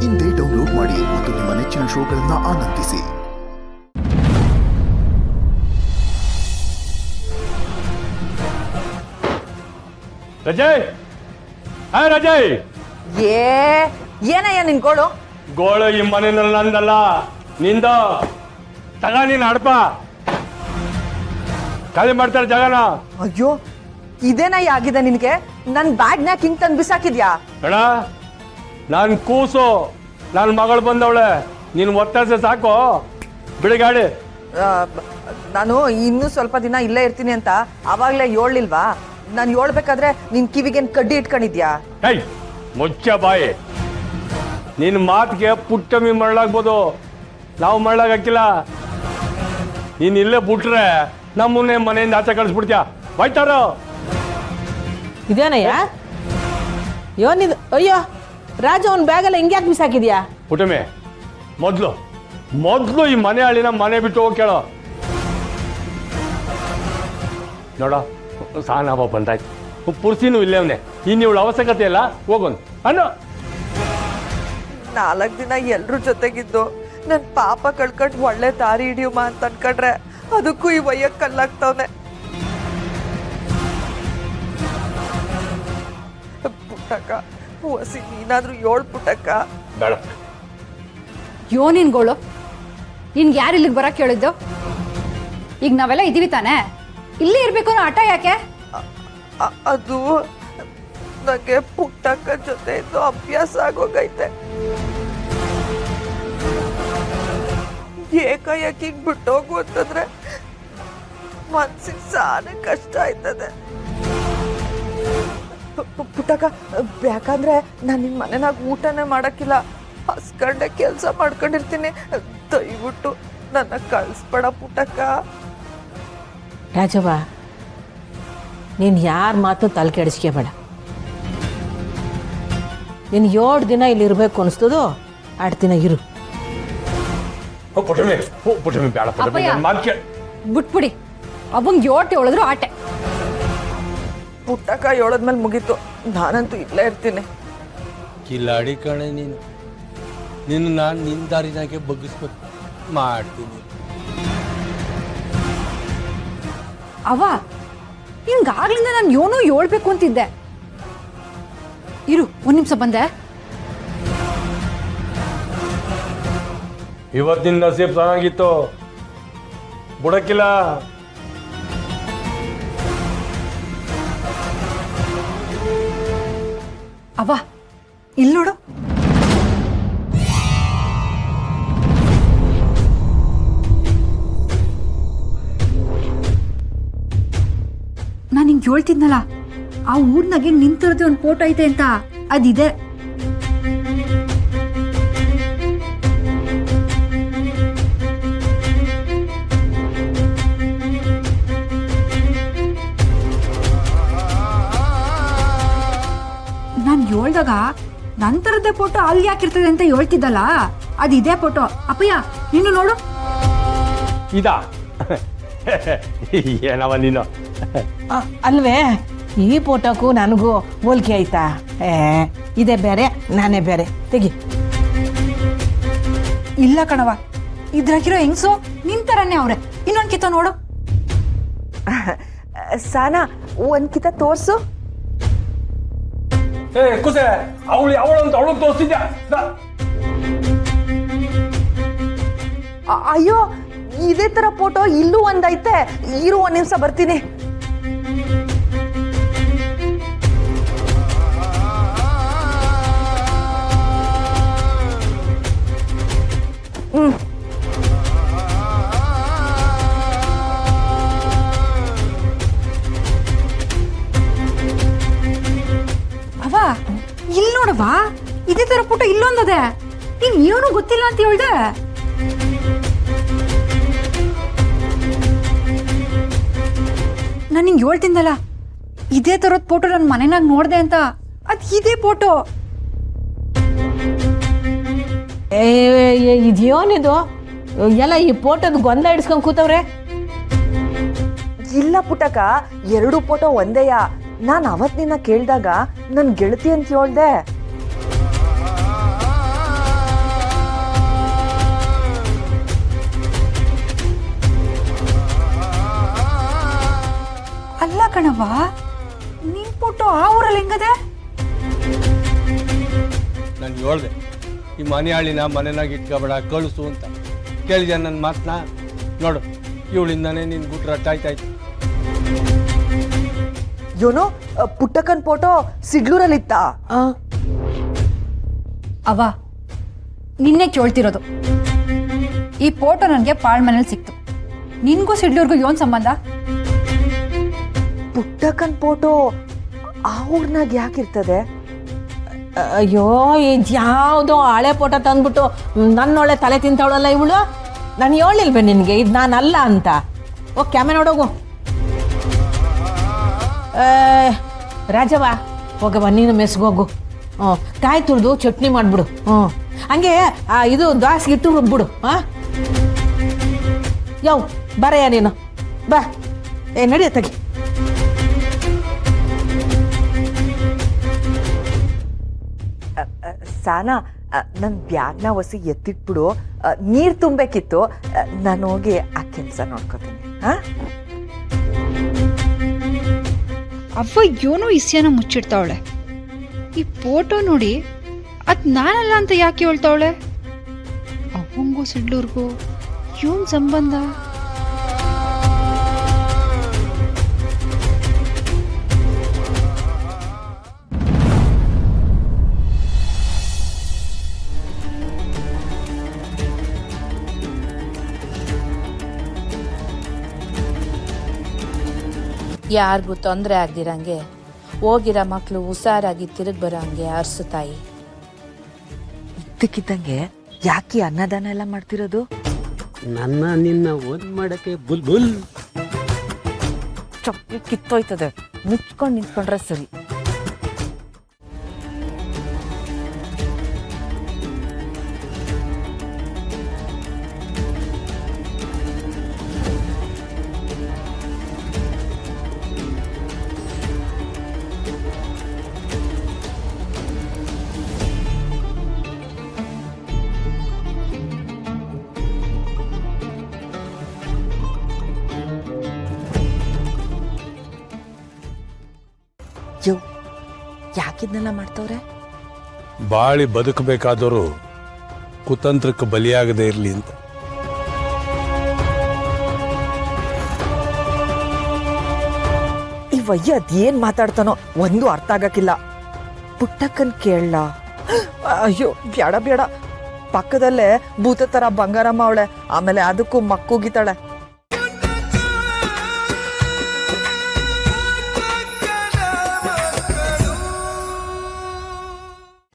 ಇಂದೇ ಡೌನ್ಲೋಡ್ ಮಾಡಿ ಮತ್ತು ನಿಮ್ಮ ನೆಚ್ಚಿನ ಶೋಗಳನ್ನು ಆನಂದಿಸಿ. ರಜಯ್, ರಜಯ್, ಏನಯ್ಯ ನಿನ್ ಗೋಳು? ಗೋಳು ಈ ಮನೆಯಲ್ಲಿ ನಂದಲ್ಲ, ನಿಂದ. ತಗ ನೀನ್ ಹಡಪ ಖಾಲಿ ಮಾಡ್ತಾರೆ ಜಾಗನ. ಅಯ್ಯೋ, ಇದೇನಯ್ಯ ಆಗಿದೆ ನಿನ್ಗೆ? ನನ್ ಬ್ಯಾಗ್ನ್ಯಾಗ ಹಿಂಗ್ ತಂದ್ ಬಿಸಾಕಿದ್ಯಾ? ಬೇಡ, ನಾನ್ ಕೂಸು, ನನ್ ಮಗಳು ಬಂದವಳೆ, ನೀನ್ ಒತ್ತಾಸೆ ಸಾಕು, ಬಿಡಿಗಾಡಿ. ನಾನು ಇನ್ನೂ ಸ್ವಲ್ಪ ದಿನ ಇಲ್ಲೇ ಇರ್ತೀನಿ ಅಂತ ಅವಾಗ್ಲೇ ಹೇಳ್ಲಿಲ್ವಾ? ನಾನು ಹೇಳ್ಬೇಕಾದ್ರೆ ನಿನ್ ಕಿವಿಗೇನ್ ಕಡ್ಡಿ ಇಟ್ಕೊಂಡಿದ್ಯಾ? ಹೈ, ಮುಚ್ಚ ಬಾಯಿ. ನಿನ್ ಮಾತಿಗೆ ಪುಟ್ಟಮಿ ಮರಳಾಗ್ಬೋದು, ನಾವು ಮರಳಾಗಿಲ್ಲ. ನೀನ್ ಇಲ್ಲೇ ಬಿಟ್ರೆ ನಮ್ಮನ್ನೇ ಮನೆಯಿಂದ ಆಚೆ ಕಳಿಸ್ಬಿಡ್ತೀಯ. ಬಾಯ್ತಾರೋ ಇದೇನಯ್ಯ? ಯೋನಿದು ಅಯ್ಯೋ ರಾಜು, ಅವನ ಬ್ಯಾಗೆಲ್ಲ ಹಿಂಗ್ಯಾಕೆ ಬಿಸಾಕಿದ್ಯಾ? ಪುಟ್ಟಮಿ, ಮೊದ್ಲು ಈ ಮನೆ ಹಳ್ಳಿನ ಮನೆ ಬಿಟ್ಟು ಹೋಗಿ ಕೇಳೋ. ನೋಡ, ಸಾನವ ಬಂದಾಯ್ತು, ಪುರ್ಸಿನೂ ಇಲ್ಲೇ ಅವನೇ. ಇನ್ನು ಇವಳು ಅವಶ್ಯಕತೆ ಇಲ್ಲ, ಹೋಗೋನು ಅನ್ನೋ. 4 ದಿನ ಎಲ್ರ ಜೊತೆಗಿದ್ದು ನನ್ ಪಾಪ ಕಳ್ಕಟ್ ಒಳ್ಳೆ ದಾರಿ ಹಿಡಿಯುಮ ಅಂತ ಅನ್ಕೊಂಡ್ರೆ ಅದಕ್ಕೂ ಈ ವಯ್ಯಕ್ ಕಲ್ಲಾಗ್ತವ್ನೆ. ಪುಟ್ಟಕ್ಕ, ಹೊಸಿ ನೀನಾದ್ರೂ 7 ಪುಟ್ಟಕ್ಕ. ಬೇಡ. ಯೋನಿನ್ಗಳು ನಿನ್ಗೆ ಯಾರು ಇಲ್ಲಿಗೆ ಬರಕ್ಕೆ ಹೇಳಿದ್ದು? ಈಗ ನಾವೆಲ್ಲ ಇದೀವಿ ತಾನೆ, ಇಲ್ಲೇ ಇರ್ಬೇಕು ಅನ್ನೋ ಹಠ ಯಾಕೆ? ಅದು ನನಗೆ ಪುಟ್ಟಕ್ಕ ಜೊತೆ ಇದ್ದು ಅಭ್ಯಾಸ ಆಗೋಗೈತೆ. ಏಕಾಏಕಿ ಬಿಟ್ಟೋಗು ಅಂತಂದ್ರೆ ಮನ್ಸಿಗೆ ಸಾನೆ ಕಷ್ಟ ಆಯ್ತದೆ. ಪುಟ್ಟಕ್ಕ, ಯಾಕಂದ್ರೆ ನಾನು ನಿಮ್ಮ ಮನೆನಾಗ ಊಟನೇ ಮಾಡಕ್ಕಿಲ್ಲ, ಹಸ್ಕಂಡೆ ಕೆಲಸ ಮಾಡ್ಕೊಂಡಿರ್ತೀನಿ. ದಯವಿಟ್ಟು ನನ್ನ ಕಳಿಸ್ಬೇಡ ಪುಟ್ಟಕ್ಕ. ರಾಜವ್ವ, ನೀನು ಯಾರ ಮಾತು ತಲೆ ಕೆಡಿಸ್ಕೋಬೇಡ. ನೀನು 7 ದಿನ ಇಲ್ಲಿ ಇರಬೇಕು ಅನಿಸ್ತದೋ 8 ದಿನ ಇರು. ಪುಟ್ಟಮಿ, ಬೇಡ ಪುಟ್ಟಮಿ, ನನ್ನ ಮಾತು ಕೇಳಿ. ಬಿಟ್ಬಿಡಿ, ಅವಂಗೆ 7 ಹೇಳಿದ್ರು ಆಟೆ. ಪುಟ್ಟಕ್ಕ ಹೇಳದ್ಮೇಲೆ ಮುಗೀತು, ನಾನಂತೂ ಇಲ್ಲೇ ಇರ್ತೀನಿ. ಕಿಲಾಡಿ ಕಣೆ ನೀನು ನಾನು ನಿನ್ನ ದಾರಿನಾಗೆ ಬಗ್ಗಿಸ್ಬೇಕು ಮಾಡ್ತೀನಿ. ಅವ ನಿನ್ಗಾಗ್ಲಿಂದ ನಾನು ಯೋನು ಹೇಳ್ಬೇಕು ಅಂತಿದ್ದೆ. ಇರು, 1 ನಿಮಿಷ ಬಂದೆ. ಇವತ್ತಿನ ನಸೀಬ್ ಚೆನ್ನಾಗಿತ್ತು, ಬುಡಕ್ಕಿಲ್ಲ. ಅವ ಇಲ್ಲಿ ನೋಡು. ನಾನು ಹಿಂಗೆ ಹೇಳ್ತಿದ್ನಲ್ಲ, ಆ ಊರ್ನಾಗೆ ನಿಂತಿರೋದೇ ಒಂದು ಫೋಟೋ ಐತೆ ಅಂತ, ಅದಿದೆ. ನಾನು ಹೇಳ್ದಾಗ ನಂತರದ್ದೇ ಫೋಟೋ ಅಲ್ಲಿ ಯಾಕಿರ್ತದೆ ಅಂತ ಹೇಳ್ತಿದ್ದಲ್ಲ, ಅದಿದೆ ಫೋಟೋ. ಅಪ್ಪಯ್ಯ, ನೀನು ನೋಡು. ಇದಾ? ಏನವ ನೀನು? ಅಲ್ವೇ, ಈ ಫೋಟೋಕ್ಕೂ ನನಗೂ ಹೋಲಿಕೆ ಆಯ್ತಾ? ಇದೇ ಬೇರೆ, ನಾನೇ ಬೇರೆ. ತೆಗಿ. ಇಲ್ಲ ಕಣವ, ಇದ್ರಾಗಿರೋ ಹೆಂಗ್ಸು ನಿಂತರನ್ನೇ ಅವ್ರೆ. ಇನ್ನೊಂದ್ ಕಿತ್ತ ನೋಡು. ಸಾನಾ, ಒಂದ್ ಕಿತ ತೋರ್ಸು. ಕುಸೆ, ಅವಳು ತೋರಿಸ್ತಿದ್ಯಾ? ಅಯ್ಯೋ, ಇದೇ ತರ ಫೋಟೋ ಇಲ್ಲೂ ಒಂದೈತೆ. ಇರು, 1 ನಿಮಿಷ ಬರ್ತೀನಿ. ಅವ ಇಲ್ಲಿ ನೋಡವಾ, ಇದೇ ತರ ಫೋಟೋ ಇಲ್ಲೊಂದದೆ. ನೀನ್ ಏನು ಗೊತ್ತಿಲ್ಲ ಅಂತ ಹೇಳ್ದೆ. ನಾನು ನಿಂಗೆ ಹೇಳ್ತಿದ್ದಲ್ಲ, ಇದೇ ತರದ ಫೋಟೋ ನನ್ನ ಮನೆನಾಗ ನೋಡ್ದೆ ಅಂತ. ಅದ್ ಇದೇ ಫೋಟೋ. ಇದ್ಯೋನಿದು ಎಲ್ಲ ಈ ಫೋಟೋದ ಗೊಂದಲ ಹಿಡಿಸ್ಕೊಂಡು ಕೂತವ್ರೆ. ಇಲ್ಲ ಪುಟ್ಟಕ್ಕ, 2 ಫೋಟೋ ಒಂದೇಯಾ. ನಾನು ಅವತ್ತು ನಿನ್ನ ಕೇಳಿದಾಗ ನನ್ನ ಗೆಳತಿ ಅಂತ ಹೇಳ್ದೆ. ಕಣವ್ವ, ನಿನ್ ಫೋಟೋ ಆ ಊರಲ್ಲಿ ಹೆಂಗದೆ? ನಾನು ಹೇಳ್ದೆ ಈ ಮನೆ ಹಾಳಿನ ಮನೆನಾಗ ಇಟ್ಕೋಬೇಡ ಕಳಿಸು ಅಂತ. ಕೇಳಿದೆ ನನ್ನ ಮಾತನ್ನ? ನೋಡು, ಇವಳಿಂದಾನೇ ನಿನ್ ಗುಟ್ಟು ರಟ್ಟಾಯ್ತಾಯ್ತು. YONO ಪುಟ್ಟಕ್ಕನ್ photo ಸಿಡ್ಲೂರಲ್ಲಿತ್ತಾ? ಅವ್ವ, ನಿನ್ನೆ ಕೇಳ್ತಿರೋದು. ಈ ಫೋಟೋ ನನಗೆ ಪಾಳ್ ಮನೇಲಿ ಸಿಕ್ತು. ನಿನ್ಗೂ ಸಿಡ್ಲೂರ್ಗೂ ಏನ್ ಸಂಬಂಧ? ಪುಟ್ಟಕ್ಕನ್ ಫೋಟೋ ಆ ಊರ್ನಾಗ ಯಾಕಿರ್ತದೆ? ಅಯ್ಯೋ ಇದ್ಯಾವುದೋ ಹಳೆ ಫೋಟೋ ತಂದ್ಬಿಟ್ಟು ನನ್ನೊಳ್ಳೆ ತಲೆ ತಿಂತಾವಳಲ್ಲ ಇವಳು. ನಾನು ಹೇಳಿಲ್ವೇ ನಿನಗೆ ಇದು ನಾನಲ್ಲ ಅಂತ? ಓ ಕ್ಯಾಮೆ ನೋಡೋಗು. ರಾಜವ್ವ, ಹೋಗವ್ವ ನೀನು ಮೆಸ್ಗೋಗು. ಹ್ಞೂ, ಕಾಯಿ ತುರಿದು ಚಟ್ನಿ ಮಾಡಿಬಿಡು. ಹಂಗೆ ಇದು ದ್ವಾಸಿಗೆ ಇಟ್ಟು ರುಬ್ಬಿಡು. ಹಾಂ, ಯವ್ ಬರಯ್ಯ ನೀನು ಬಾ. ನಡಿಯ ತೆಗಿ. ಸಾನಾ, ನನ್ನ ಬ್ಯಾಗ್ನ ಒಸಿ ಎತ್ತಿಟ್ಬಿಡು. ನೀರು ತುಂಬಬೇಕಿತ್ತು. ನಾನು ಹೋಗಿ ಆ ಕೆಲಸ ನೋಡ್ಕೋತೀನಿ. ಹಾಂ, ಅವ್ವ ಏನೋ ಇಸ್ಯಾನ ಮುಚ್ಚಿಡ್ತಾವಳೆ. ಈ ಫೋಟೋ ನೋಡಿ ಅದ್ ನಾನಲ್ಲ ಅಂತ ಯಾಕೆ ಹೇಳ್ತಾವಳೆ? ಅವಂಗೂ ಸಿಡ್ಲೂರ್ಗೂ ಏನ್ ಸಂಬಂಧ? ಯಾರಿಗೂ ತೊಂದರೆ ಆಗ್ದಿರಂಗೆ ಹೋಗಿರೋ ಮಕ್ಕಳು ಹುಷಾರಾಗಿ ತಿರುಗಿ ಬರೋ ಹಂಗೆ ಅರ್ಸು ತಾಯಿ. ಇದ್ದಕ್ಕಿದ್ದಂಗೆ ಯಾಕೆ ಅನ್ನದಾನ ಎಲ್ಲ ಮಾಡ್ತಿರೋದು? ನನ್ನ ನಿನ್ನ ಒಂದ್ ಮಾಡಕ್ಕೆ ಬುಲ್ ಬುಲ್ ಚಪ್ಪಲಿ ಕಿತ್ತೋಯ್ತದೆ. ಮುಚ್ಕೊಂಡು ನಿಂತ್ಕೊಂಡ್ರೆ ಸರಿ. ಯೋ, ಯಾಕಿದ್ನೆಲ್ಲ ಮಾಡ್ತವ್ರೆ? ಬಾಳಿ ಬದುಕಬೇಕಾದವರು ಕುತಂತ್ರಕ್ಕೆ ಬಲಿಯಾಗದೇ ಇರಲಿ ಅಂತ. ಈ ವಯ್ಯ ಅದೇನ್ ಮಾತಾಡ್ತಾನೋ ಒಂದು ಅರ್ಥ ಆಗಕ್ಕಿಲ್ಲ. ಪುಟ್ಟಕ್ಕನ್ ಕೇಳಲ್ಲ. ಅಯ್ಯೋ ಬೇಡ ಬೇಡ, ಪಕ್ಕದಲ್ಲೇ ಭೂತ ತರ ಬಂಗಾರಮ್ಮ ಅವಳೆ. ಆಮೇಲೆ ಅದಕ್ಕೂ ಮಕ್ಕೂಗಿತಾಳೆ.